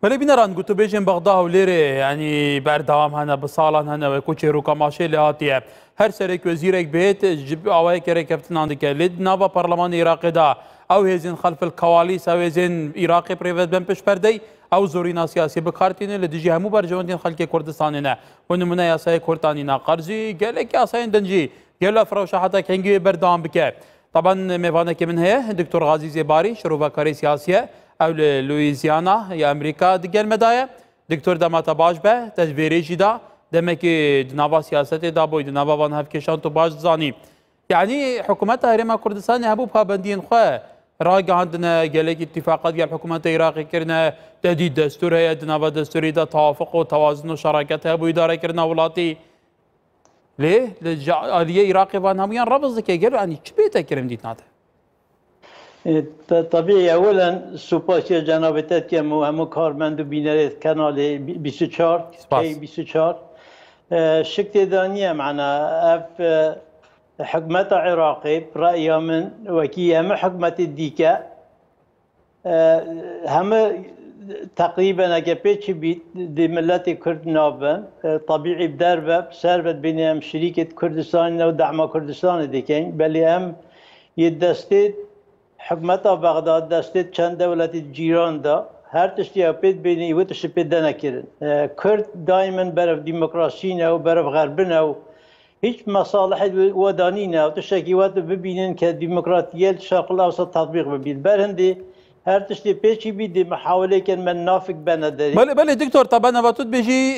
ولی بینران گوتو بیشن بغداد و لیره یعنی بردام هنه بسالان هنه و کوچه رو کماشه لحاتیه هر سرک وزیرک بهت جب آوای کره کفتنان دکه لید نابا پارلمان عراق دا او هزین خلف الكواليس او هزین عراقی پریوت بن پش پردی او زورینا سیاسی بکارتینه لدیجی همو برجواندین خلک کردستانی نه و نمونه یاسای کردانی نا قرضی گلک یاسای دنجی گل فروش حتی کنگی بردام بکه طبعا میوانه که من هي دكتور غازي زيباري شروع كاري سياسيه او لويزيانا يا امريكا دقل مدايه دكتور دماتا باش به تدبيري جدا دمك دنابا سياسته دا بوي دنابا وان هف كشان تو باش زاني يعني حكومه هرم كردستان هبو بابندين خو راجع عندنا قالك اتفاقات ديال الحكومه العراقيه كرنا تهديد دستور هي دنابا دستوري دا توافق وتوازن وشراكه هبو اداره كرنا ولاتي ليه؟ الجاليه العراقيه وان هم ربز كي قالوا يعني شبيته كرم ديت ناته طبيعي اولا سوباسيا جنابتت که همو کارمند و بینرت کانال 24 کی 24 شکت دانیه معنا اف حکمت عراقی رأی من وکی همه حکمت دیکه همه تقريبا اگه پیچ بیت دی ملت کرد نابن طبيعي بدربه سربت بين شريكه كردستان و دعم كردستان دیکن بلی هم يدستید حکمت بغداد دستید چند دولت جیران دا هر تشتی اپید بینی و تشتی پیدا نکردن کرد دائما برای دموکراسی نه و برای غرب نه و هیچ مصالح ودانی نه و تشتی وقت ببینن که دموکراتیه شرق الاوسط تطبیق ببین برهندی هر تشتی پیچی بیدی محاوله کن من نافق بنداری بله دکتور طبعا وقت بيجي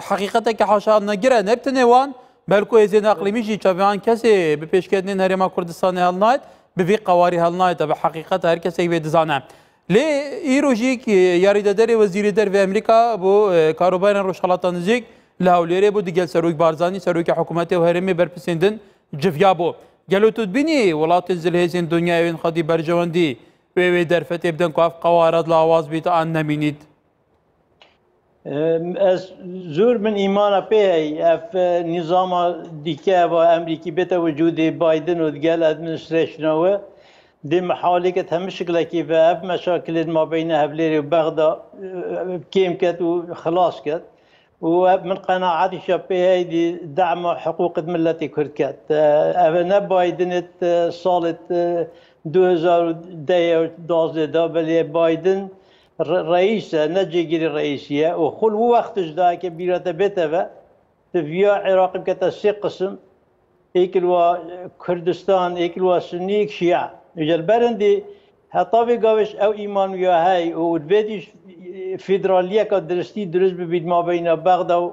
حقيقة كحاشا نجرا نبتنوان بلكو يزين اقليمي جي تشافيان كسي بپیشکردن هرم کردستان هالنايت بفي قواري هالنايت بحقيقة هر كسي بيدزانه لي ايروجيك ياريداري وزير در في امريكا بو كاروباين روشالاتان نزيك لهوليري بو ديجل سروك بارزاني سروك حكومتي وهرمي برپسندن جفيابو قالوا تدبيني ولات زلهيزين دنيا وين خدي برجواندي وی درفت بدن که قوارض لاواز بیت آن نمینید. از زور من ایمان پی اف نظام دیگه و امریکی به وجود بایدن و دیگر ادمنستریشن و دی محاوله که همه شکلی که و اف مشاکل ما بین هفلری و بغداد کم کرد و خلاص کرد و من قناعتی شبیه دی دعم حقوق ملت کرد کرد. اف نه بایدن سالت 2012 بلی بایدن رئیس نجیگیری رئیسیه و خل وقتش دا که بیرات بیته و تفیا عراق بکتا سی قسم ایکل و کردستان ایکل و سنی ایک شیعه یجل برندی حتی بگاوش او ایمان ویا های و دویدیش فدرالیه که درستی درست ببید ما بین بغداد و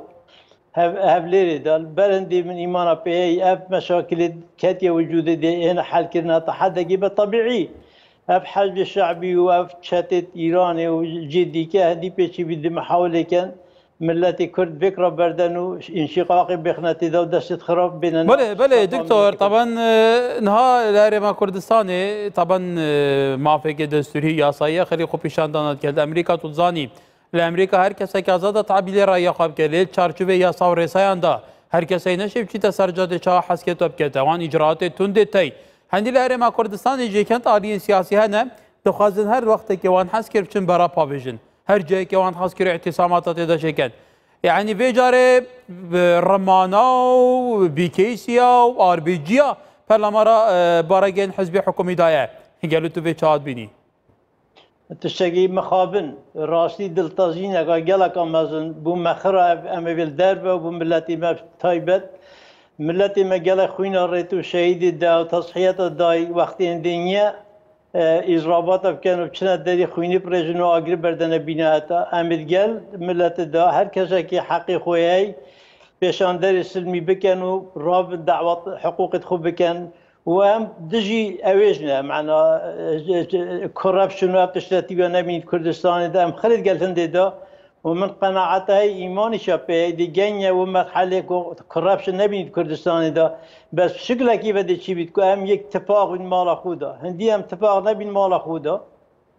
هفليري دال برندي من إيمانا بي أف مشاكل كاتية وجودة دي هنا حل كرنا تحدي طبيعي أف حزب الشعبي وأف شتت إيراني وجدي كهدي بيشي بدي محاولة كان ملتي كرد فكرة بردن وانشقاق بخناتي ذو دست خراب بين بله دكتور طبعا نها الهرم كردستاني طبعا ما فيك دستوري ياسايا خلي خو بيشان دانات كد أمريكا تزاني لامریکا هر کسی که آزاد تعبیل رای خواب کلیل چارچوبه یاسا و رسایان دا هر کسی نشیب چی تسرجات چا حسکت وب کته وان اجراعات تند تی هندی لهرم کردستان جیکن عالی سیاسی هنه دخوازن هر وقت که وان حس کرد چن برا پاویژن هر جای که وان حس کرد اعتصامات تدا شکن یعنی ویجاره رمانا و بیکیسیا و آربیجیا پرلمارا بارگین حزب حکومی دایه گلو تو به چاد بینی تشتكي مخابن راسي دلتازين اگه گلک امازن بو مخرا ام بيل دربه وبو ملتي ما تايبت ملتي ما گلک خوينا ريتو شهيد دا تصحيات داي وقتي الدنيا اضرابات كانوا بچنا داري خويني بريجنو اگري بردن بيناتا امد گل ملت دا هر کسا که حقي خويي بيشاندر سلمي بكنو راب دعوات حقوق خو بكن وهم دجي اوجنا معنا كوربشن و تشتتي نبينيد كردستان دا ام خلد قالتن دا ومن قناعتها ايماني شابه دي جنيا ومرحله كوربشن نبينيد كردستان دا بس شكلها كيف بدي شي بتكو ام يك اتفاق من مال خودا هندي ام اتفاق نبين مال خودا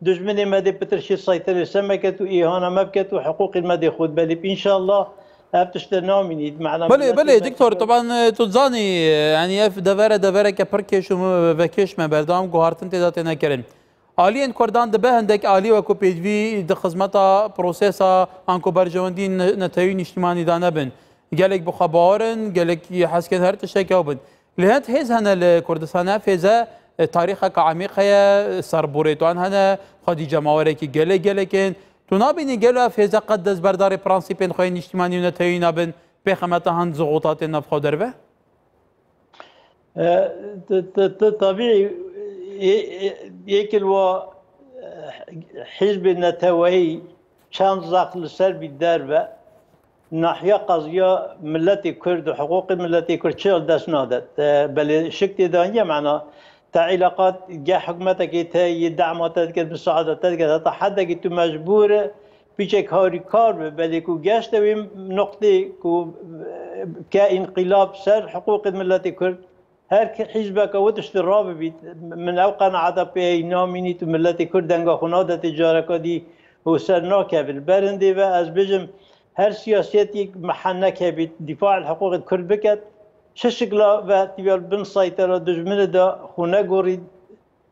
دجمني ما دي بترشي السيطره سمكت واهانه مبكت وحقوق المدي خود بل ان شاء الله بله دكتور طبعا تزاني يعني اف دفره كبركش وفكش ما بردام گوهرتن تدات نکردن آلیان کردان دبه هندک آلی و کو پیجوی د خدمتا پروسسا آنکو برجواندی نتایج اجتماعی دانه بن گلک بخبارن گلک حسکت هر تشکیو بن لهت هز هنا لكردستان فيزا تاريخها كعميق هي سربوريتوان هنا خدي جماورك جلكن تنابين جلو فيزا قدس بردار برانسيبين خوين اجتماعي نتاينا بن بخمتا هند زغوطات نفخو دربه طبيعي يكل حزب النتوي كان زاق لسرب الدربه ناحية قضية ملتي كرد وحقوق ملتي كرد شغل دست نادت بل شكل دانية معنا تعلاقات جا حكومتك تي دعماتك مساعدتك حتى حد تو مجبور بيشك هاري كار بل كو جاشت نقطة كو كانقلاب سر حقوق ملتي كرد هر حزبك وتشتراب بيت من اوقنا عدا بي ناميني تو ملتي كرد انغا خنادة تجارة دي وسرنا كابل برندي و از بجم هر سياسيتي محنك بدفاع الحقوق الكرد بكت شكلا و تبيال بن سيطرة دجمن دا خونه غوري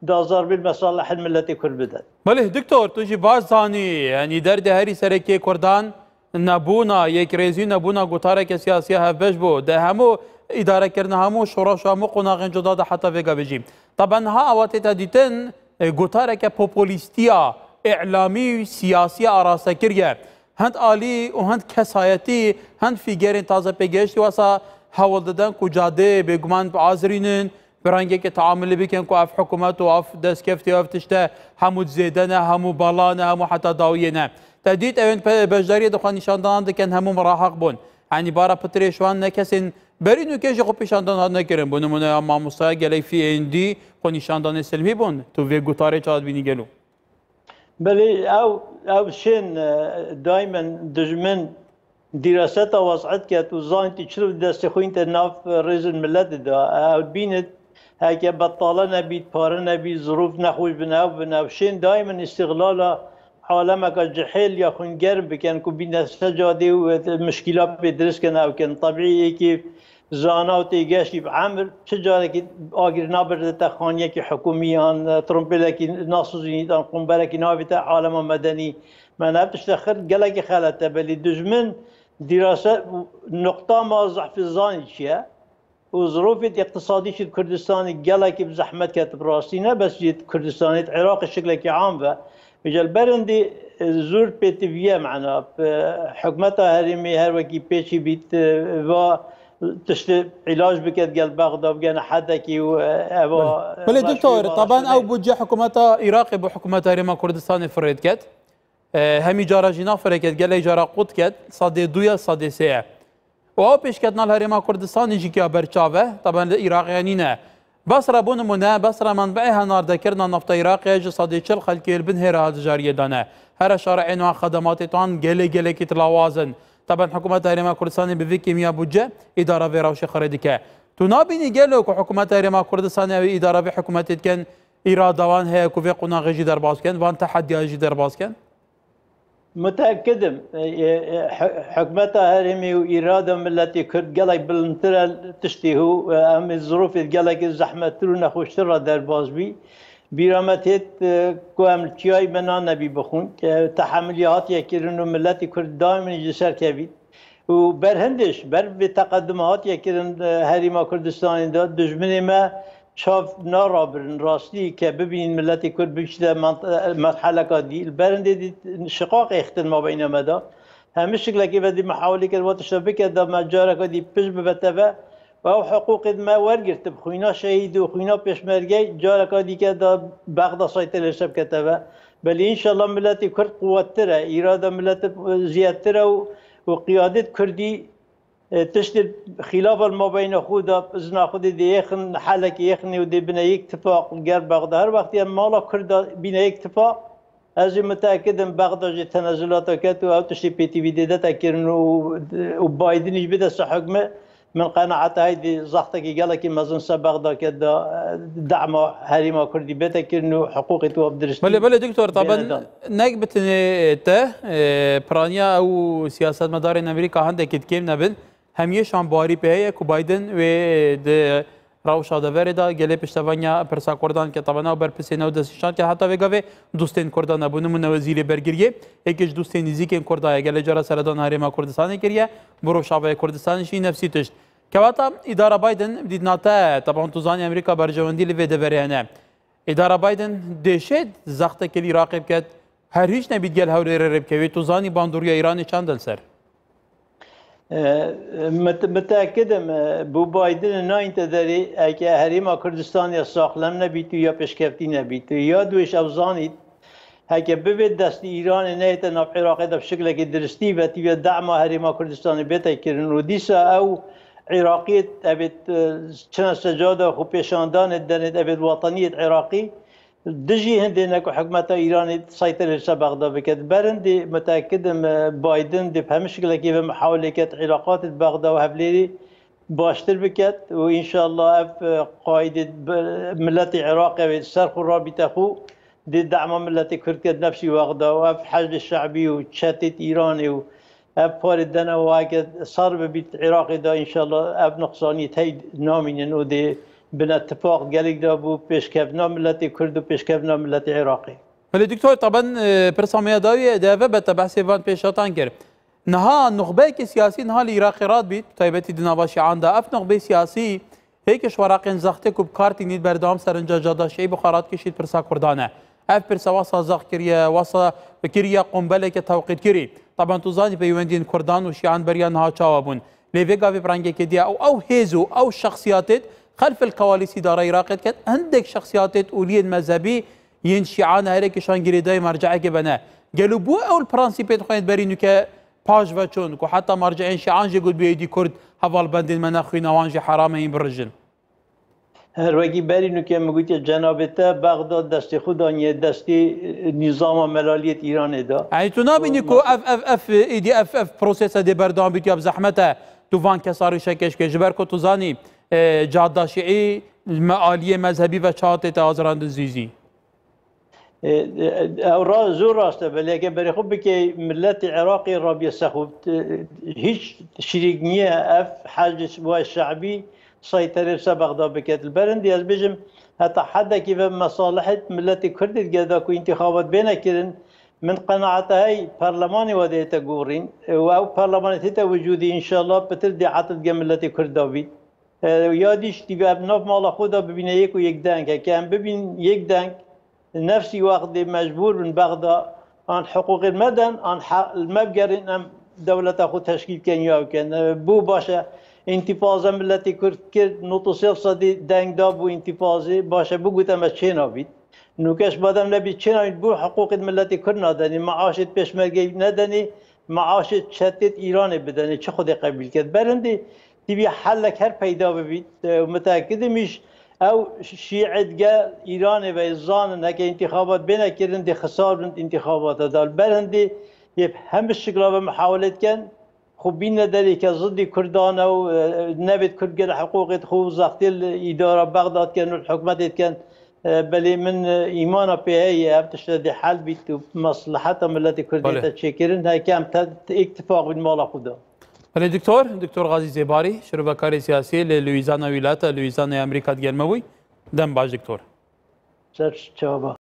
دازار بالمصالح الملتي كرد بدت. بله دكتور تجي باز زاني يعني درد هاري سركي كردان نبونا يك ريزي نبونا قطارك سياسية هفش بو ده همو إدارة كرنا همو شوراش همو قناغن جداد حتى فيقا بجيم. طبعا ها اواتي تديتن قطارك بوبوليستيا إعلامي سياسي أراسة كريا هند آلی و هند کسایتی هند فیگرین تازه پیگشتی واسه حول دادن کو جاده بگمان عازرینن برانگه که تعامل بکن کو اف حکومت و اف دست کفتی و اف تشته همو زیدنه همو بالانه همو حتی داویینه تدید اوین بجداری دخوان نشاندان دکن همو مراحق بون یعنی بارا پتریشوان نکسین برینو که خو پیشاندان نکرن بونمونه اما مستای گلی فی اندی خو نشاندان سلمی بون تو وی گوتاره چاد بینی گلو بله او شين دائما دجمن دراسات وضعت كات وزانتي تشرف دست خوين تناف رئيس الملت دا او بينت هكا بطالة نبي بارا نبي ظروف نخوش بناو شين دائما استغلال عالمك الجحيل يا خوين قرب كان كو بين سجادي ومشكلات بدرس كان او كان طبيعي كيف زانا و تيجاشي بعمر شجارة كي آخر نابرد تخانية كي حكوميان ترمبلا كي ناصوزين قنبلة كي نابتا عالم مدني ما نبتش تخر قلقي خالته بل دجمن دراسة نقطة ما ضعف الزاني شيء وظروف اقتصادية الكردستاني قلقي بزحمة كاتب راسينا بس جيت كردستاني العراق الشكل كي عام فجل برندي زور بيتفيا معنا حكمتها هرمي هروكي بيشي بيت و تشت علاج بكت قال بغداد بقينا حدكي و بله دكتور طبعا او بوجه حكومتها عراقي بحكومتها ريما كردستان فريد كت همي جارا جينا فريد قال لي جارا قوت كت صدي دويا صدي سيع و پیش کتنا الهرما کردستان يجي كي برچاوه طبعا العراقيين بصره بون منا بصره منبعها نار ذكرنا نفط عراقي يجي صدي چل خلكي البن هيرا جاريه دانه هر شارع نوع خدمات توان جلي كي تلاوازن طبعا حكومة هرما كردستان بفي كيميا بودجه اداره في روش خريدك تو نابيني قالوا حكومة هرما كردستان اداره في حكومه كان ارادوان هي كوفي قناغ جي درباس كان وان تحدي جي درباس كان متاكد حكومة هرمي واراده ملتي كرد قالك بالمثل تشتهو ام الظروف قالك الزحمه ترونا خوشتر درباس بي بیرامتیت کوام چیای بنا نبی بخون که تحملیات یکیرن ملتی کرد دائما جسر کبید و برهندش بر به تقدمات یکیرن هریما کردستان داد دشمن ما شاف نارابرن راستی که ببین ملتی کرد بشده مرحله کادی برنده شقاق اختن ما بین مدا همه شکل که بدی محاوله کرد و تشابه کرد مجاره کادی پیش ببتفه و حقوق ما ورگرت بخوینا شهید و خوینا پیشمرگی جارکا دیگه دا بغداد سایت حساب کتبه بلی انشالله ملت کرد قوتره اراده ملت زیادتره و قیادت کردی تشتر خلاف المابین خود ازنا خود دی یخن حالک یخنی و دی بنا یک اتفاق گر بغداد هر وقتی مالا کرد بنا یک اتفاق از متأكدم بغداد جي تنازلات كات و تشتي بي تي في داتا كيرن و بايدن يبدا حكمه من قناعة هيدي زختك قال لك مازن بغداد كذا دعم هريما كردي بيتك انه حقوقي تو بدرس بله دكتور طبعا نكبت ته برانيا او سياسات مدار امريكا عندك كيم نبن هميش عم باري بهي كو بايدن و راوشا دوردا گله پشتوانیا پرسا کردان که طبعا بر پسینه و دستشان که حتی وگاوه دوستین کردان ابونه من وزیر برگریه یکیش دوستین نزیکین کردای گله جرا سردان هریما کردستان کریه برو شعب کردستانشی نفسی تشت كواتا إدارة بايدن بديت ناتا طبعا توزاني أمريكا برجواندي اللي في دفريانا إدارة بايدن دشت زخته كلي راقب كات هرهيش نبيت قال هوري رب كوي توزاني باندوريا إيراني چاندل سر متأكدم بو بايدن ناين تدري اكي هريما كردستان يا ساخلم نبيتو يا بشكفتي نبيتو يا دوش أفزاني هكا ببيت دست إيران نهيت نف عراق ده بشكل درستي وتي دعم هريما كردستان بيتا كرن وديسا أو عراقية أبد شنا سجادة خو بيشاندان الدنيا أبد وطنية عراقي دجي هندينك وحكومة إيران تسيطر على بغداد بكت برندي متأكد بايدن دي بهمش كيف محاولة كت علاقات بغداد وهبليري باشتر بكت وإن شاء الله أف قائد ملة العراق السرخ الرابطة خو دي دعم ملة كرد نفسي بغداد وأف حشد الشعبي وشتت إيراني أبقار الدنا واجد صار ببيت عراقي دا إن شاء الله أب نقصاني تايد نامين إنه دي بنا اتفاق جالك دا بو بيشكفنا ملتي كرد وبيشكفنا ملتي عراقي. ولی دکتر طبعا برسامية داوية دافع بتبحث فان بيشاتان كر نها نخبه سياسي نها العراقي راد بيت تايبتي دناباشي عنده أف نخبه سياسي هيك شوراقين زختي كوب كارتي نيد بردام سرنجا جادا شيء بخارات كشيد برسا كردانه اف برسا واسا زخ كريا واسا كريا قنبله كتوقيت كري طبعا توزاني بيوندين كردان وشيعان بريان ها تشاوبون ليفيغا في برانجي كديا او هيزو او شخصيات خلف الكواليس اداره العراق كانت عندك شخصيات اوليين مذهبي ين شيعان هيك شان جريداي مرجعه كبنا قالوا بو او البرانسيبيت خوين برينو ك باج وچون وحتى مرجعين شيعان جي بيدي كرد حوال بندين مناخي نوانجي حرامين بالرجل هر وقتی برینو که میگویی جنابته بغداد دستی خودانی دستی نظام ملالیت ایران دا. یعنی تو نبینی که اف پروسس دی بردام بیتی اب زحمته تو وان کساری شکش که جبر کو تو زانی جاده شیعی معالی مذهبی و چهات آزرند زیزی. او زور راسته ولی که برای خوب که ملت عراقی رابطه سخوب هیچ شریک نیه اف حاجز و شعبی سيطرة بغداد بكت البرندي از بيجم حتى حدا كيف مصالحة ملتي كردت جدا كو انتخابات بينا كرن من قناعتها هي برلماني وديتا قورين او برلماني تيتا وجودي ان شاء الله بتردي عطل ملتي كرداوي ياديش تبي ابناف مالا خدا ببين يك ويك دانك كان ببين يك دانك نفسي وقت مجبور من بغداد عن حقوق المدن عن المبقرين ام دولة اخو تشكيل كينيا وكان بو باشا انتفاضه ملتی کرد نوتوسیف صدی دنگ دا بو انتفاضه باشه بگوتم از چه نبید نوکش بادم نبید چه نبید بو حقوق ملتی کرد ندانی معاشت پشمرگی ندانی معاشت شتت ایران بدانی چه خود قبول کرد برندی تبی حلک هر پیدا ببید متأکدمیش او شیعتگاه ایران و زان نکه انتخابات بینه کردن دی خسار بند انتخابات دال برندی یه همه شکل و محاولت کن خوبين ندري كضد كردان او نبت كرد حقوق خو زختي الاداره بغداد كانوا الحكومات كان بل من ايمانا بهي بتشتدي حل بيت مصلحتهم التي كردية تشكرن هاي كان اتفاق بين مالا خدا. بله دكتور غازي زيباري شربة كاري سياسي للويزانا ولاية لويزانا امريكا تجمعوي دم باش دكتور. شابه.